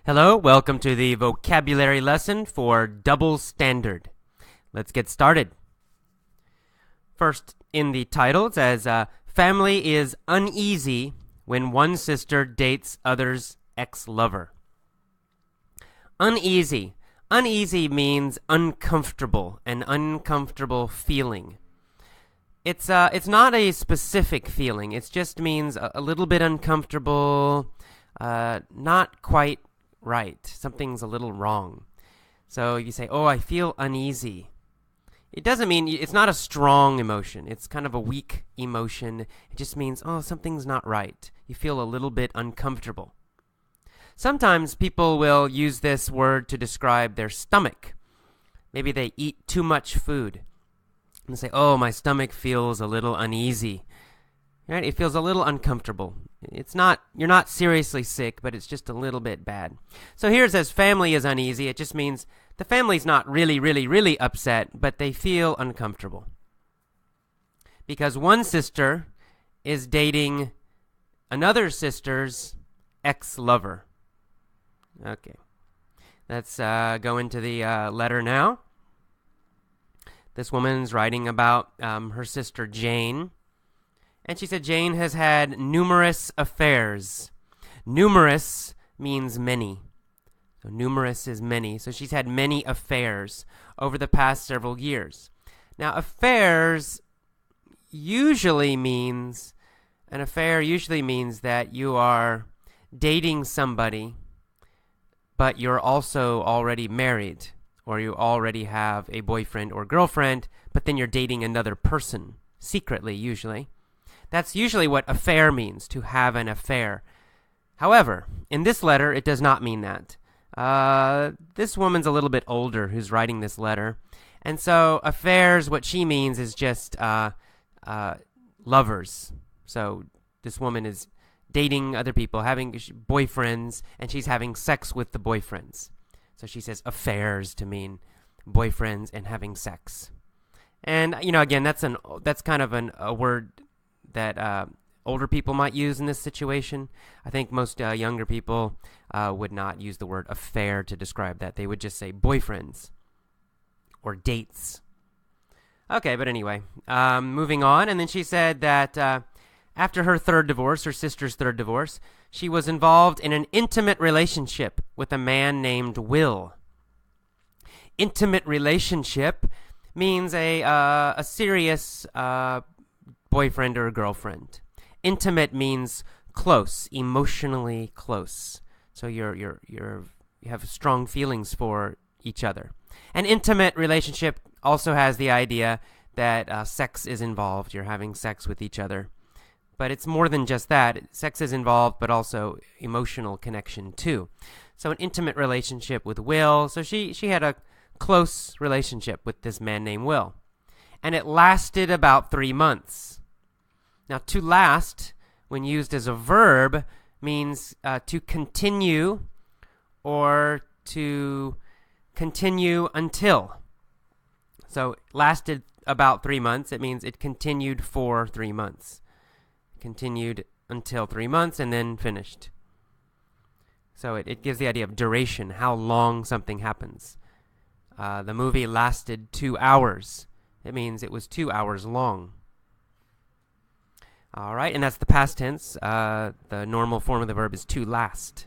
Hello, welcome to the vocabulary lesson for double standard. Let's get started. First, in the title, it says, family is uneasy when one sister dates other's ex-lover. Uneasy. Uneasy means uncomfortable, an uncomfortable feeling. It's not a specific feeling. It just means a little bit uncomfortable, not quite right. Something's a little wrong. So you say, oh, I feel uneasy. It doesn't mean, it's not a strong emotion. It's kind of a weak emotion. It just means, oh, something's not right. You feel a little bit uncomfortable. Sometimes people will use this word to describe their stomach. Maybe they eat too much food. And they say, oh, my stomach feels a little uneasy. Right? It feels a little uncomfortable. You're not seriously sick, but it's just a little bit bad. So here it says family is uneasy. It just means the family's not really, really, really upset, but they feel uncomfortable. Because one sister is dating another sister's ex-lover. Okay. Let's go into the letter now. This woman's writing about her sister Jane. And she said Jane has had numerous affairs. Numerous means many. So numerous is many. So she's had many affairs over the past several years. Now, affairs usually means, an affair usually means that you are dating somebody, but you're also already married, or you already have a boyfriend or girlfriend, but then you're dating another person, secretly usually. That's usually what affair means, to have an affair. However, in this letter, it does not mean that. This woman's a little bit older who's writing this letter. And so affairs, what she means is just lovers. So this woman is dating other people, having boyfriends, and she's having sex with the boyfriends. So she says affairs to mean boyfriends and having sex. And, again, that's kind of a word that older people might use in this situation. I think most younger people would not use the word affair to describe that. They would just say boyfriends or dates. Okay, but anyway, moving on. And then she said that after her sister's third divorce, she was involved in an intimate relationship with a man named Will. Intimate relationship means a serious boyfriend or girlfriend. Intimate means close, emotionally close. So you have strong feelings for each other. An intimate relationship also has the idea that sex is involved. You're having sex with each other. But it's more than just that. Sex is involved, but also emotional connection too. So an intimate relationship with Will. So she had a close relationship with this man named Will. And it lasted about 3 months. Now, to last, when used as a verb, means to continue or to continue until. So, lasted about 3 months. It means it continued for 3 months. Continued until 3 months and then finished. So, it gives the idea of duration, how long something happens. The movie lasted 2 hours. It means it was 2 hours long. All right, and that's the past tense. The normal form of the verb is to last.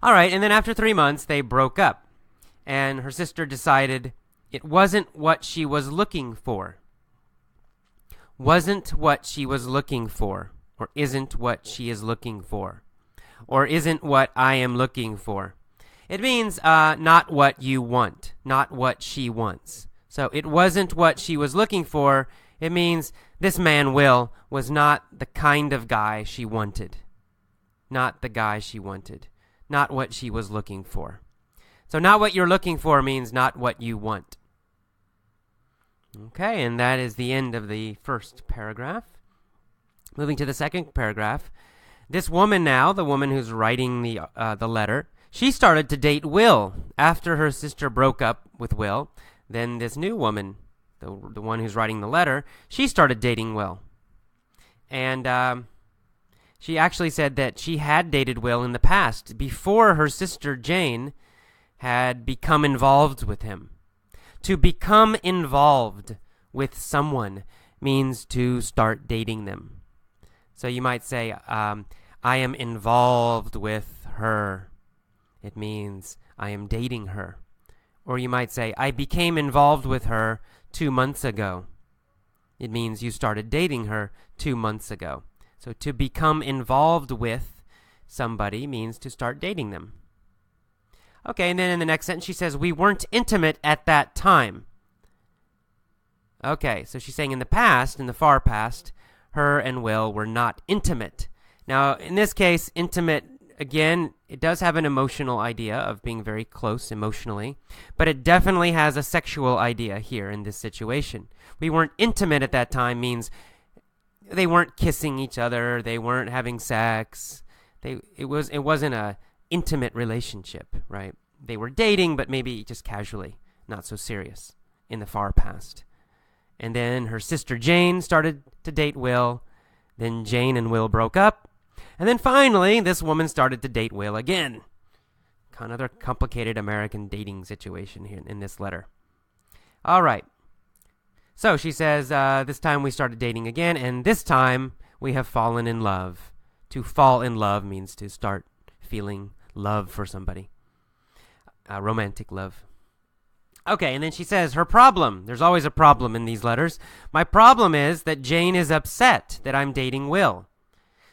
All right, and then after 3 months, they broke up. And her sister decided it wasn't what she was looking for. Wasn't what she was looking for. Or isn't what she is looking for. Or isn't what I am looking for. It means not what you want. Not what she wants. So it wasn't what she was looking for. It means this man, Will, was not the kind of guy she wanted. Not the guy she wanted. Not what she was looking for. So not what you're looking for means not what you want. Okay, and that is the end of the first paragraph. Moving to the second paragraph. This woman now, the woman who's writing the letter, she started to date Will after her sister broke up with Will. Then this new woman, the one who's writing the letter, she started dating Will. And She actually said that she had dated Will in the past, before her sister Jane had become involved with him. To become involved with someone means to start dating them. So you might say, I am involved with her. It means I am dating her. Or you might say, I became involved with her 2 months ago. It means you started dating her 2 months ago. So to become involved with somebody means to start dating them. Okay, and then in the next sentence she says, we weren't intimate at that time. Okay, so she's saying in the past, in the far past, her and Will were not intimate. Now, in this case, intimate, again, it does have an emotional idea of being very close emotionally, but it definitely has a sexual idea here in this situation. We weren't intimate at that time means they weren't kissing each other, they weren't having sex. It wasn't a intimate relationship, right? They were dating, but maybe just casually, not so serious in the far past. And then her sister Jane started to date Will. Then Jane and Will broke up. And then finally, this woman started to date Will again. Kind of a complicated American dating situation here in this letter. All right. So she says, this time we started dating again, and this time we have fallen in love. To fall in love means to start feeling love for somebody. Romantic love. Okay, and then she says, her problem. There's always a problem in these letters. My problem is that Jane is upset that I'm dating Will.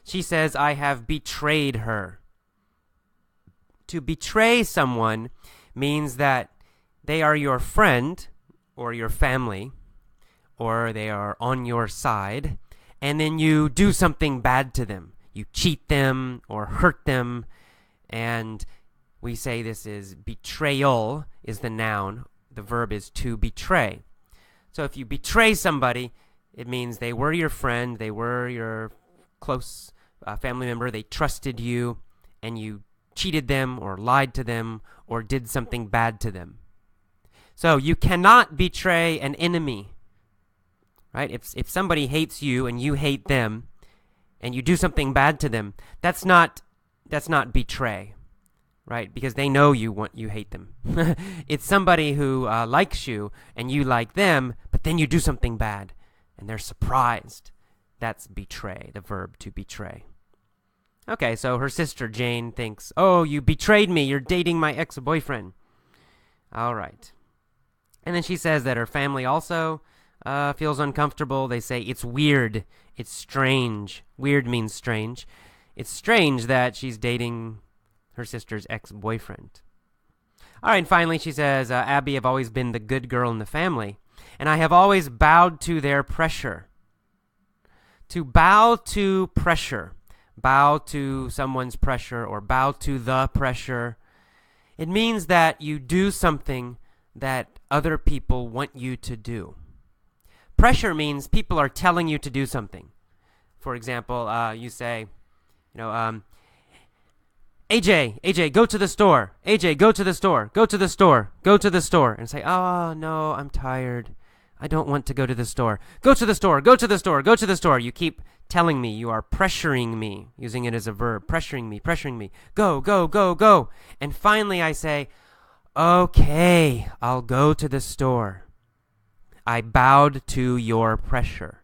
She says, I have betrayed her. To betray someone means that they are your friend or your family, or they are on your side, and then you do something bad to them. You cheat them or hurt them, and we say this is betrayal is the noun. The verb is to betray. So if you betray somebody, it means they were your friend, they were your close family member, they trusted you, and you cheated them or lied to them or did something bad to them. So you cannot betray an enemy, right? If somebody hates you and you hate them and you do something bad to them, that's not betray. Right, because they know you hate them. It's somebody who likes you and you like them, but then you do something bad and they're surprised. That's betray, the verb to betray. Okay, so her sister Jane thinks, oh, you betrayed me. You're dating my ex-boyfriend. All right. And then she says that her family also feels uncomfortable. They say it's weird. It's strange. Weird means strange. It's strange that she's dating her sister's ex-boyfriend. All right, and finally she says, Abby, I've always been the good girl in the family, and I have always bowed to their pressure. To bow to pressure, bow to someone's pressure, or bow to the pressure, it means that you do something that other people want you to do. Pressure means people are telling you to do something. For example, you say, AJ, go to the store. AJ, go to the store. Go to the store. Go to the store. And say, oh, no, I'm tired. I don't want to go to the store. Go to the store. Go to the store. Go to the store. You keep telling me. You are pressuring me, using it as a verb. Pressuring me, pressuring me. Go, go, go, go. And finally I say, okay, I'll go to the store. I bowed to your pressure.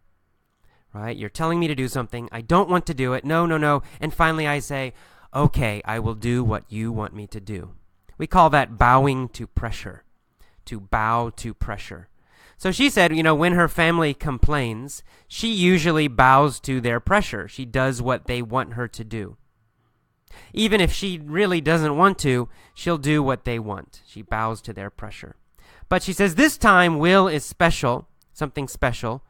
Right? You're telling me to do something. I don't want to do it. No, no, no. And finally I say, okay, I will do what you want me to do. We call that bowing to pressure, to bow to pressure. So she said, when her family complains, she usually bows to their pressure. She does what they want her to do. Even if she really doesn't want to, she'll do what they want. She bows to their pressure. But she says this time Will is special, something special,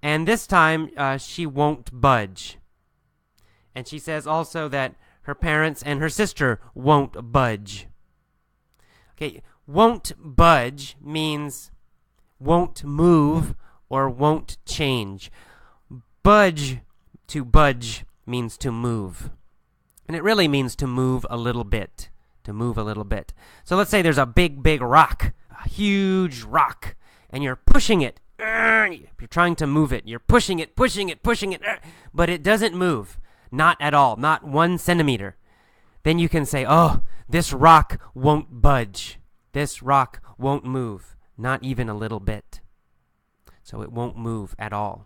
and this time she won't budge. And she says also that her parents and her sister won't budge. Okay, won't budge means won't move or won't change. Budge, to budge, means to move. And it really means to move a little bit. To move a little bit. So let's say there's a big, big rock. A huge rock. And you're pushing it. You're trying to move it. You're pushing it, pushing it, pushing it. But it doesn't move. Not at all. Not 1 centimeter. Then you can say, oh, this rock won't budge. This rock won't move. Not even a little bit. So it won't move at all.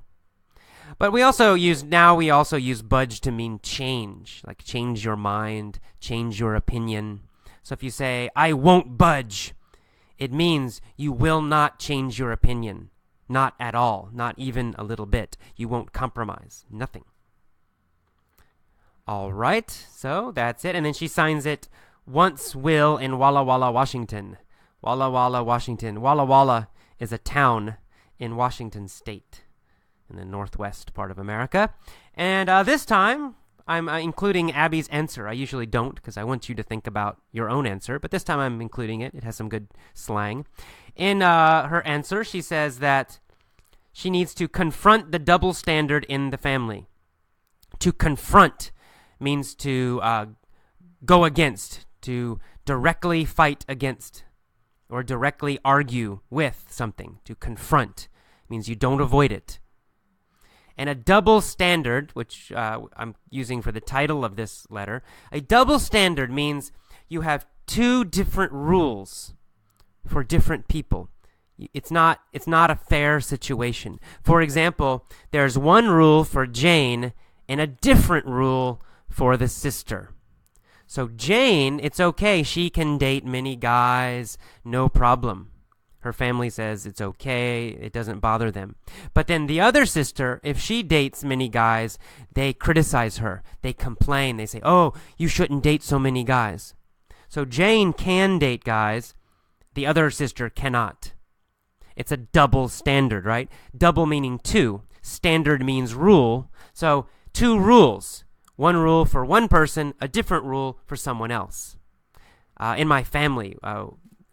But we also use budge to mean change. Like change your mind, change your opinion. So if you say, I won't budge, it means you will not change your opinion. Not at all. Not even a little bit. You won't compromise. Nothing. All right. So that's it. And then she signs it, once will in Walla Walla, Washington. Walla Walla, Washington. Walla Walla is a town in Washington State in the northwest part of America. And this time, I'm including Abby's answer. I usually don't because I want you to think about your own answer. But this time I'm including it. It has some good slang. In her answer, she says that she needs to confront the double standard in the family. To confront means to go against, to directly fight against, or directly argue with something. To confront means you don't avoid it. And a double standard, which I'm using for the title of this letter, a double standard means you have 2 different rules for different people. It's not a fair situation. For example, there's 1 rule for Jane and a different rule for the sister. So Jane, it's okay. She can date many guys, no problem. Her family says it's okay, it doesn't bother them. But then the other sister, if she dates many guys, they criticize her. They complain. They say, oh, you shouldn't date so many guys. So Jane can date guys. The other sister cannot. It's a double standard, right? Double meaning 2. Standard means rule. So 2 rules. 1 rule for one person, a different rule for someone else. In my family,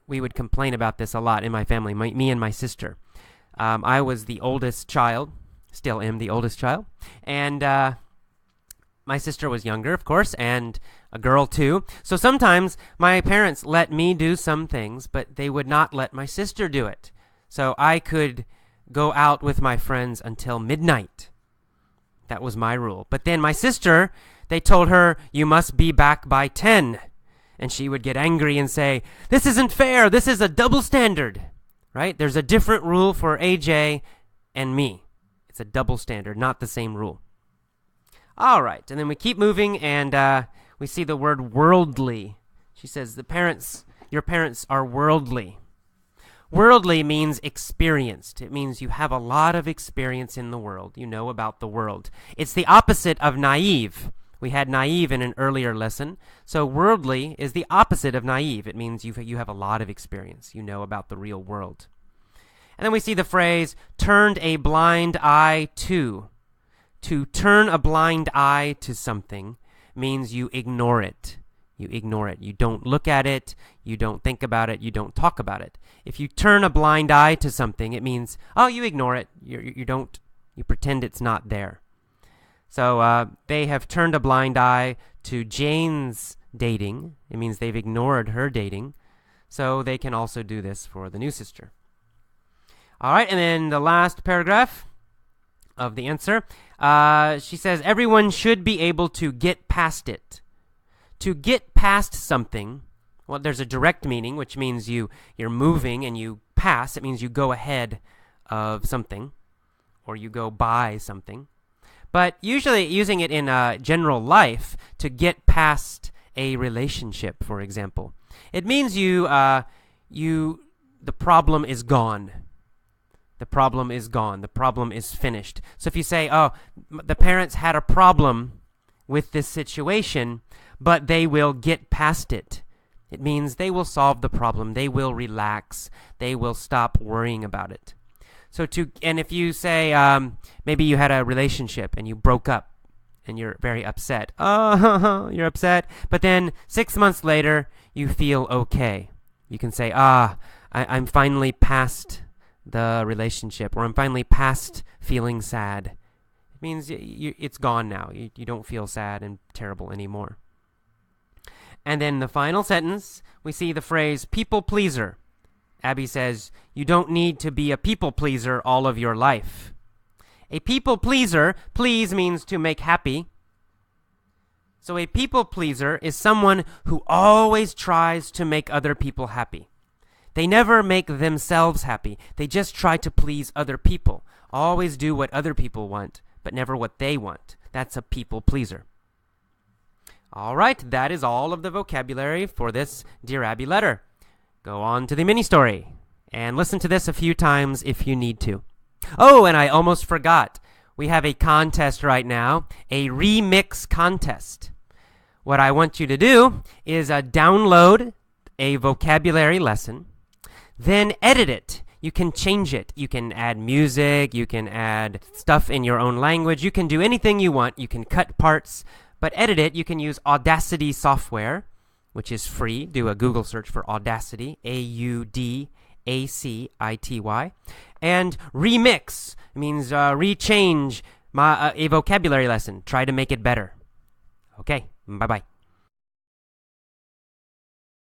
we would complain about this a lot in my family, me and my sister. I was the oldest child, still am the oldest child, and my sister was younger, of course, and a girl too. So sometimes my parents let me do some things, but they would not let my sister do it. So I could go out with my friends until midnight. That was my rule. But then my sister, they told her, you must be back by 10. And she would get angry and say, this isn't fair. This is a double standard, right? There's a different rule for AJ and me. It's a double standard, not the same rule. All right. And then we keep moving and we see the word worldly. She says, your parents are worldly. Worldly means experienced. It means you have a lot of experience in the world. You know about the world. It's the opposite of naive. We had naive in an earlier lesson. So worldly is the opposite of naive. It means you have a lot of experience. You know about the real world. And then we see the phrase, turned a blind eye to. To turn a blind eye to something means you ignore it. You ignore it. You don't look at it. You don't think about it. You don't talk about it. If you turn a blind eye to something, it means, oh, you ignore it. You pretend it's not there. So they have turned a blind eye to Jane's dating. It means they've ignored her dating. So they can also do this for the new sister. All right, and then the last paragraph of the answer. She says, everyone should be able to get past it. To get past something, well, there's a direct meaning, which means you're moving and you pass. It means you go ahead of something or you go by something. But usually using it in general life, to get past a relationship, for example, it means the problem is gone. The problem is gone. The problem is finished. So if you say, oh, the parents had a problem with this situation, but they will get past it. It means they will solve the problem. They will relax. They will stop worrying about it. And if you say, maybe you had a relationship and you broke up and you're very upset. Oh, you're upset. But then 6 months later, you feel okay. You can say, I'm finally past the relationship, or I'm finally past feeling sad. It means it's gone now. You don't feel sad and terrible anymore. And then the final sentence, we see the phrase people pleaser. Abby says, you don't need to be a people pleaser all of your life. A people pleaser, please means to make happy. So a people pleaser is someone who always tries to make other people happy. They never make themselves happy. They just try to please other people. Always do what other people want, but never what they want. That's a people pleaser. All right, that is all of the vocabulary for this Dear Abby letter. Go on to the mini story and listen to this a few times if you need to. Oh, and I almost forgot. We have a contest right now, a remix contest. What I want you to do is download a vocabulary lesson, then edit it. You can change it. You can add music. You can add stuff in your own language. You can do anything you want. You can cut parts, but edit it. You can use Audacity software, which is free. Do a Google search for Audacity, Audacity. And remix means rechange a vocabulary lesson. Try to make it better. Okay, bye-bye.